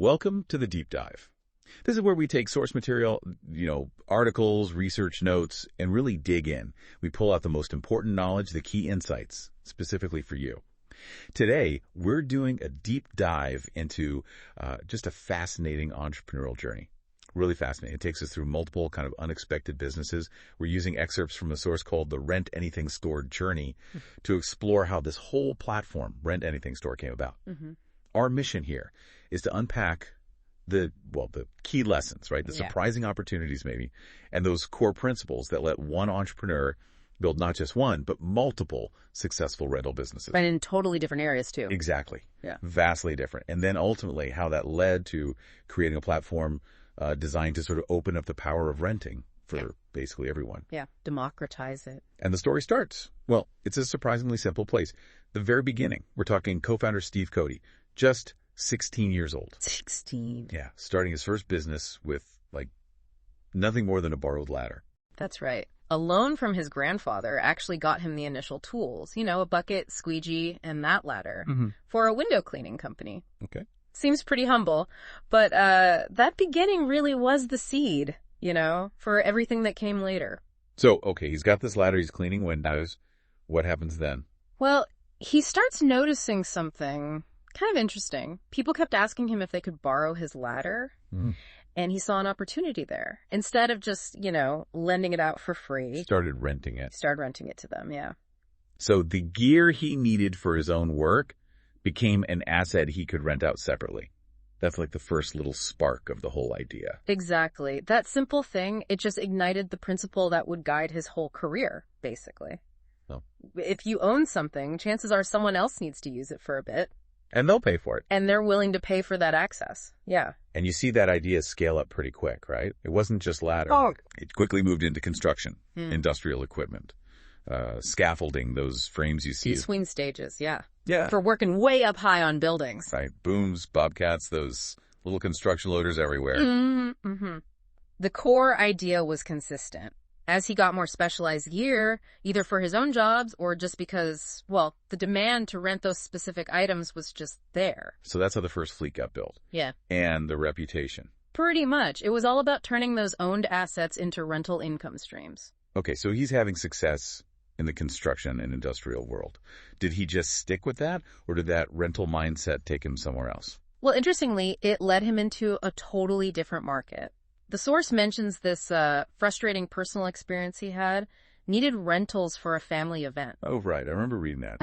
Welcome to the Deep Dive. This is where we take source material, articles, research notes, and really dig in. We pull out the most important knowledge, the key insights, specifically for you. Today, we're doing a deep dive into just a fascinating entrepreneurial journey. Really fascinating. It takes us through multiple kind of unexpected businesses. We're using excerpts from a source called the RentAnythingStore journey to explore how this whole platform, RentAnythingStore, came about. Mm-hmm. Our mission here is to unpack the key lessons, right? The surprising opportunities maybe, and those core principles that let one entrepreneur build not just one, but multiple successful rental businesses. And in totally different areas too. Exactly. Yeah. Vastly different. And then ultimately how that led to creating a platform designed to sort of open up the power of renting for basically everyone. Yeah. Democratize it. And the story starts. Well, it's a surprisingly simple place. The very beginning, we're talking co-founder Steve Cody, just 16 years old. 16. Yeah. Starting his first business with nothing more than a borrowed ladder. That's right. A loan from his grandfather actually got him the initial tools, a bucket, squeegee, and that ladder for a window cleaning company. Okay. Seems pretty humble, but that beginning really was the seed, for everything that came later. So, okay, he's got this ladder, he's cleaning windows. What happens then? Well, he starts noticing something kind of interesting. People kept asking him if they could borrow his ladder. And he saw an opportunity there. Instead of just, lending it out for free. Started renting it. Started renting it to them, yeah. So the gear he needed for his own work became an asset he could rent out separately. That's like the first little spark of the whole idea. Exactly. That simple thing, it just ignited the principle that would guide his whole career, basically. Oh. If you own something, chances are someone else needs to use it for a bit. And they'll pay for it. And they're willing to pay for that access. Yeah. And you see that idea scale up pretty quick, right? It wasn't just ladder. Oh. It quickly moved into construction, industrial equipment, scaffolding, those frames you see. Swing stages, yeah. Yeah. For working way up high on buildings. Right. Booms, bobcats, those little construction loaders everywhere. Mm-hmm. The core idea was consistent. As he got more specialized gear, either for his own jobs or just because, the demand to rent those specific items was just there. So that's how the first fleet got built. Yeah. And the reputation. Pretty much. It was all about turning those owned assets into rental income streams. Okay, so he's having success in the construction and industrial world. Did he just stick with that, or did that rental mindset take him somewhere else? Well, interestingly, it led him into a totally different market. The source mentions this frustrating personal experience he had, needed rentals for a family event. Oh, right. I remember reading that.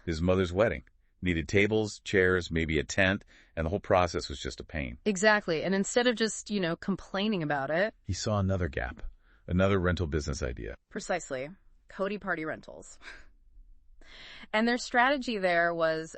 His mother's wedding. Needed tables, chairs, maybe a tent, and the whole process was just a pain. Exactly. And instead of just, complaining about it, he saw another gap, another rental business idea. Precisely. Cody Party Rentals. And their strategy there was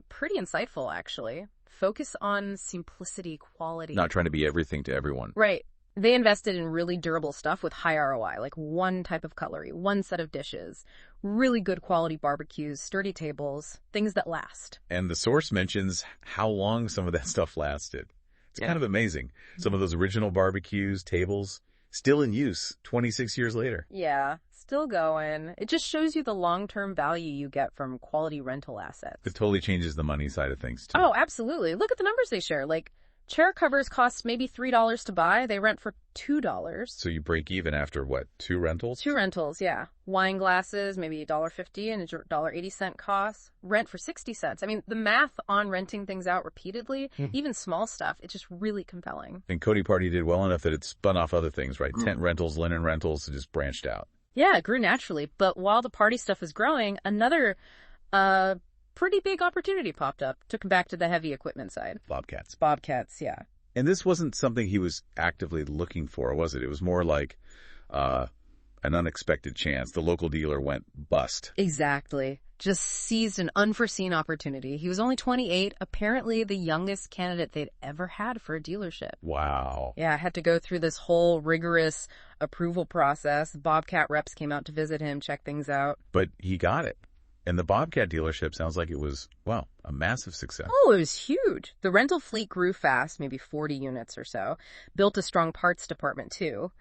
pretty insightful, actually. Focus on simplicity, quality. Not trying to be everything to everyone. Right. They invested in really durable stuff with high ROI, like one type of cutlery, one set of dishes, really good quality barbecues, sturdy tables, things that last. And the source mentions how long some of that stuff lasted. It's kind of amazing. Some of those original barbecues, tables, still in use 26 years later. Yeah, still going. It just shows you the long-term value you get from quality rental assets. It totally changes the money side of things, too. Oh, absolutely. Look at the numbers they share. Like, chair covers cost maybe $3 to buy. They rent for $2. So you break even after, what, 2 rentals? 2 rentals, yeah. Wine glasses, maybe $1.50 and a $1.80 cost. Rent for 60 cents. I mean, the math on renting things out repeatedly, even small stuff, it's just really compelling. And Cody Party did well enough that it spun off other things, right? Tent rentals, linen rentals, it just branched out. Yeah, it grew naturally. But while the party stuff was growing, another pretty big opportunity popped up. Took him back to the heavy equipment side. Bobcats, yeah. And this wasn't something he was actively looking for, was it? It was more like an unexpected chance. The local dealer went bust. Exactly. Just seized an unforeseen opportunity. He was only 28, apparently the youngest candidate they'd ever had for a dealership. Wow. Yeah, had to go through this whole rigorous approval process. Bobcat reps came out to visit him, check things out. But he got it. And the Bobcat dealership sounds like it was, a massive success. Oh, it was huge. The rental fleet grew fast, maybe 40 units or so. Built a strong parts department, too.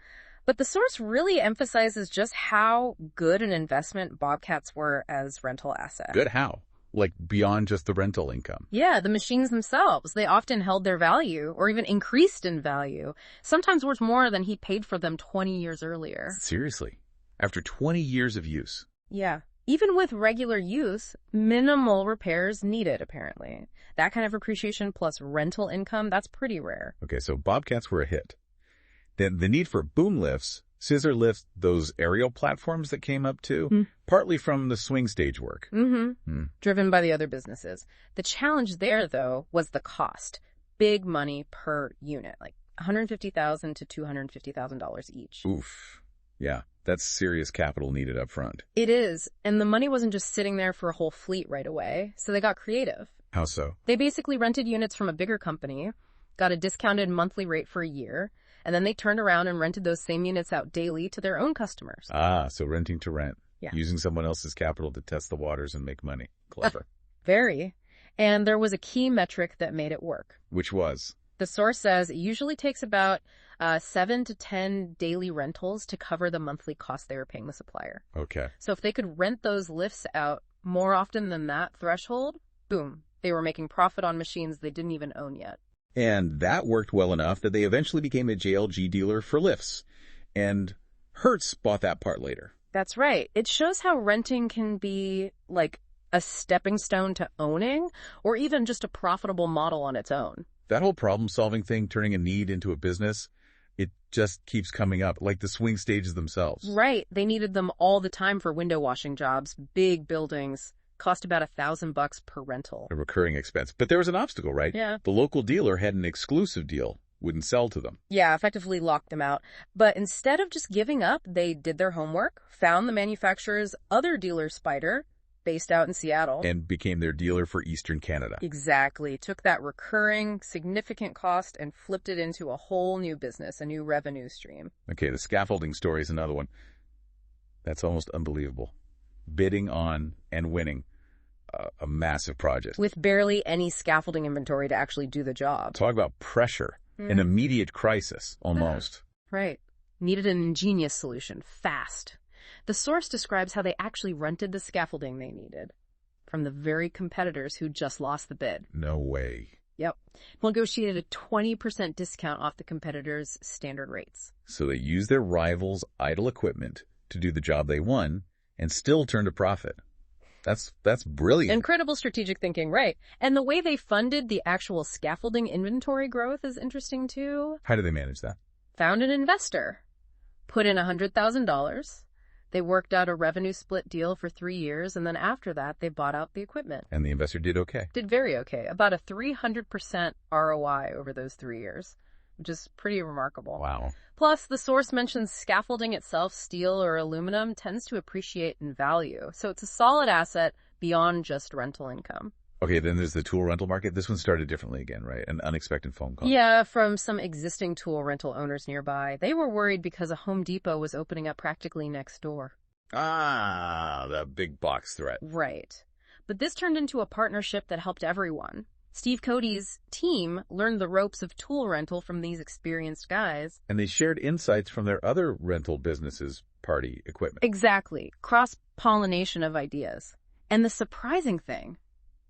But the source really emphasizes just how good an investment Bobcats were as rental assets. Good how? like beyond just the rental income. Yeah, the machines themselves, they often held their value or even increased in value, sometimes worth more than he paid for them 20 years earlier. Seriously? After 20 years of use? Yeah. Even with regular use, minimal repairs needed, apparently. That kind of appreciation plus rental income, that's pretty rare. Okay, so Bobcats were a hit. Then the need for boom lifts, scissor lifts, those aerial platforms that came up too, partly from the swing stage work. Driven by the other businesses. The challenge there, though, was the cost. Big money per unit, like $150,000 to $250,000 each. Oof. Yeah, that's serious capital needed up front. It is, and the money wasn't just sitting there for a whole fleet right away, so they got creative. How so? They basically rented units from a bigger company, got a discounted monthly rate for a year, and then they turned around and rented those same units out daily to their own customers. Ah, so renting to rent. Yeah. Using someone else's capital to test the waters and make money. Clever. Very. And there was a key metric that made it work. Which was? The source says it usually takes about 7 to 10 daily rentals to cover the monthly cost they were paying the supplier. Okay. So if they could rent those lifts out more often than that threshold, boom, they were making profit on machines they didn't even own yet. And that worked well enough that they eventually became a JLG dealer for lifts. And Hertz bought that part later. That's right. It shows how renting can be like a stepping stone to owning, or even just a profitable model on its own. That whole problem-solving thing, turning a need into a business, it just keeps coming up, like the swing stages themselves. Right. They needed them all the time for window washing jobs, big buildings, cost about $1,000 per rental. A recurring expense. But there was an obstacle, right? Yeah. The local dealer had an exclusive deal, wouldn't sell to them. Yeah, effectively locked them out. But instead of just giving up, they did their homework, found the manufacturer's other dealer, Spider, based out in Seattle. And became their dealer for Eastern Canada. Exactly. Took that recurring, significant cost and flipped it into a whole new business, a new revenue stream. Okay, the scaffolding story is another one. That's almost unbelievable. Bidding on and winning a massive project. With barely any scaffolding inventory to actually do the job. Talk about pressure. An immediate crisis, almost. Right. Needed an ingenious solution, fast. The source describes how they actually rented the scaffolding they needed from the very competitors who just lost the bid. No way. Yep. Negotiated a 20% discount off the competitors' standard rates. So they used their rivals' idle equipment to do the job they won and still turned a profit. That's brilliant. Incredible strategic thinking, right. And the way they funded the actual scaffolding inventory growth is interesting, too. How do they manage that? Found an investor. Put in $100,000. They worked out a revenue split deal for 3 years, and then after that, they bought out the equipment. And the investor did okay. Did very okay. About a 300% ROI over those 3 years, which is pretty remarkable. Wow. Plus, the source mentions scaffolding itself, steel or aluminum, tends to appreciate in value. So it's a solid asset beyond just rental income. Okay, then there's the tool rental market. This one started differently again, right? An unexpected phone call. Yeah, from some existing tool rental owners nearby. They were worried because a Home Depot was opening up practically next door. Ah, the big box threat. Right. But this turned into a partnership that helped everyone. Steve Cody's team learned the ropes of tool rental from these experienced guys. And they shared insights from their other rental businesses' party equipment. Exactly. Cross-pollination of ideas. And the surprising thing,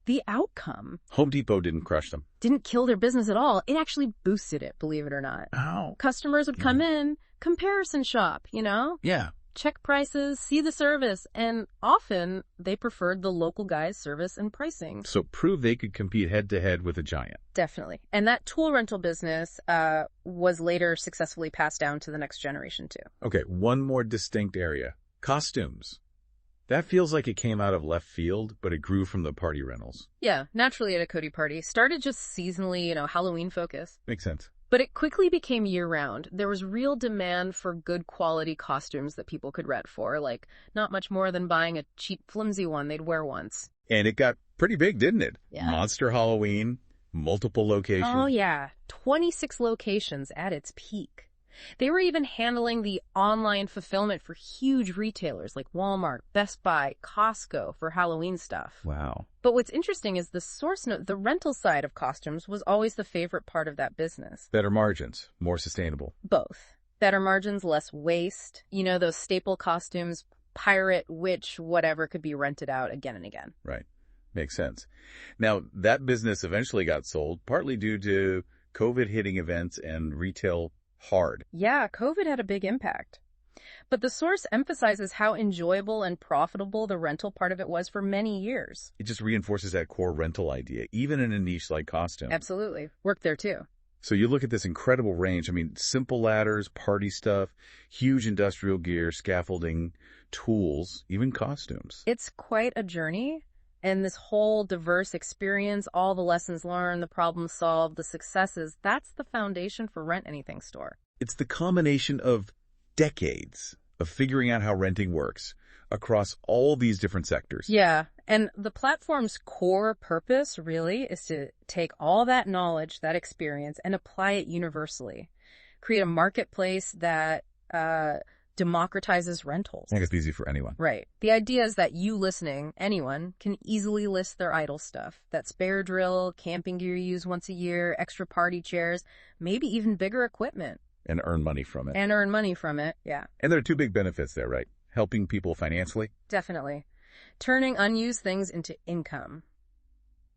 the outcome. Home Depot didn't crush them. Didn't kill their business at all. It actually boosted it, believe it or not. How? Customers would come in, comparison shop, you know? Yeah. Check prices, see the service, and often they preferred the local guy's service and pricing. So prove they could compete head-to-head with a giant. Definitely. And that tool rental business was later successfully passed down to the next generation, too. Okay, one more distinct area. Costumes. That feels like it came out of left field, but it grew from the party rentals. Yeah, naturally at a Cody party. Started just seasonally, Halloween focus. Makes sense. But it quickly became year-round. There was real demand for good quality costumes that people could rent for, like not much more than buying a cheap, flimsy one they'd wear once. And it got pretty big, didn't it? Yeah. Monster Halloween, multiple locations. Oh, yeah. 26 locations at its peak. They were even handling the online fulfillment for huge retailers like Walmart, Best Buy, Costco for Halloween stuff. Wow. But what's interesting is the source note, the rental side of costumes was always the favorite part of that business. Better margins, more sustainable. Both. Better margins, less waste. Those staple costumes, pirate, witch, whatever, could be rented out again and again. Right. Makes sense. Now, that business eventually got sold, partly due to COVID hitting events and retail hard. Yeah, COVID had a big impact. But the source emphasizes how enjoyable and profitable the rental part of it was for many years. It just reinforces that core rental idea, even in a niche like costume. Absolutely. Worked there too. So you look at this incredible range. I mean, simple ladders, party stuff, huge industrial gear, scaffolding, tools, even costumes. It's quite a journey. And this whole diverse experience, all the lessons learned, the problems solved, the successes, that's the foundation for Rent Anything Store. It's the combination of decades of figuring out how renting works across all these different sectors. Yeah, and the platform's core purpose really is to take all that knowledge, that experience, and apply it universally. Create a marketplace that democratizes rentals. I think it's easy for anyone. Right. The idea is that you listening, anyone, can easily list their idle stuff. That spare drill, camping gear you use once a year, extra party chairs, maybe even bigger equipment. And earn money from it. And earn money from it, yeah. And there are two big benefits there, right? Helping people financially. Definitely. Turning unused things into income.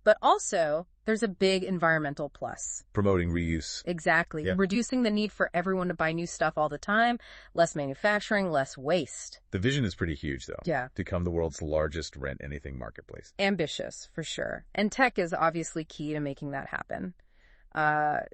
But also, there's a big environmental plus. Promoting reuse. Exactly. Yeah. Reducing the need for everyone to buy new stuff all the time, less manufacturing, less waste. The vision is pretty huge, though. Yeah. To become the world's largest rent anything marketplace. Ambitious, for sure. And tech is obviously key to making that happen.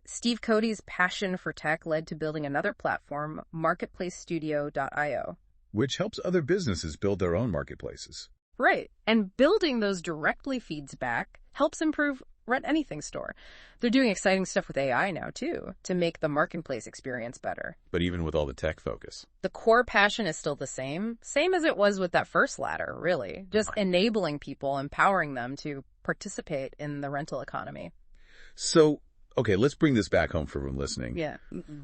Steve Cody's passion for tech led to building another platform, marketplacestudio.io. Which helps other businesses build their own marketplaces. Right. And building those directly feeds back helps improve Rent Anything Store. They're doing exciting stuff with AI now, too, to make the marketplace experience better. But even with all the tech focus. The core passion is still the same as it was with that first ladder, really. Just enabling people, empowering them to participate in the rental economy. So, okay, let's bring this back home for everyone listening. Yeah.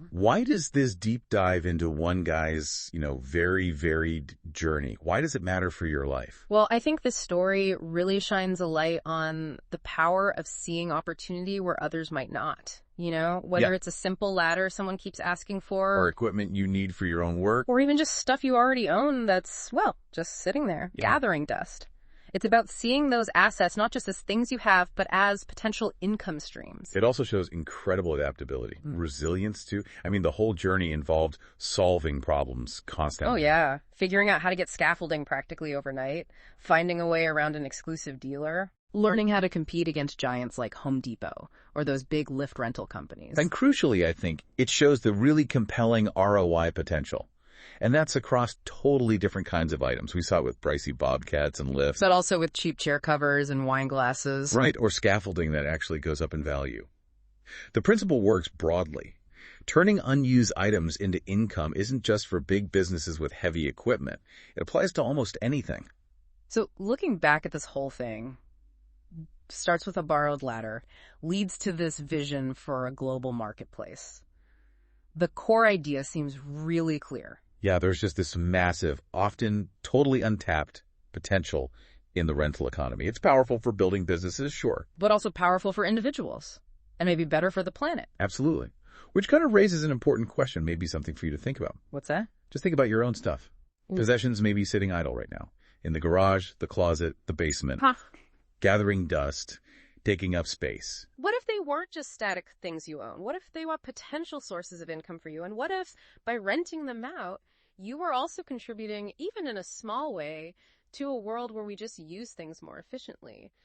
Why does this deep dive into one guy's, very varied journey, why does it matter for your life? Well, I think this story really shines a light on the power of seeing opportunity where others might not. Whether it's a simple ladder someone keeps asking for. Or equipment you need for your own work. Or even just stuff you already own that's, just sitting there, gathering dust. It's about seeing those assets not just as things you have, but as potential income streams. It also shows incredible adaptability, resilience too. I mean, the whole journey involved solving problems constantly. Oh, yeah. Figuring out how to get scaffolding practically overnight, finding a way around an exclusive dealer, learning how to compete against giants like Home Depot or those big lift rental companies. And crucially, I think, it shows the really compelling ROI potential. And that's across totally different kinds of items. We saw it with pricey bobcats and lifts. But also with cheap chair covers and wine glasses. Right, or scaffolding that actually goes up in value. The principle works broadly. Turning unused items into income isn't just for big businesses with heavy equipment. It applies to almost anything. So looking back at this whole thing, starts with a borrowed ladder, leads to this vision for a global marketplace. The core idea seems really clear. Yeah, there's just this massive, often totally untapped potential in the rental economy. It's powerful for building businesses, sure. But also powerful for individuals. And maybe better for the planet. Absolutely. Which kind of raises an important question, maybe something for you to think about. What's that? Just think about your own stuff. Possessions may be sitting idle right now. In the garage, the closet, the basement. Gathering dust, taking up space. What if they weren't just static things you own? What if they were potential sources of income for you? And what if, by renting them out, you were also contributing, even in a small way, to a world where we just use things more efficiently?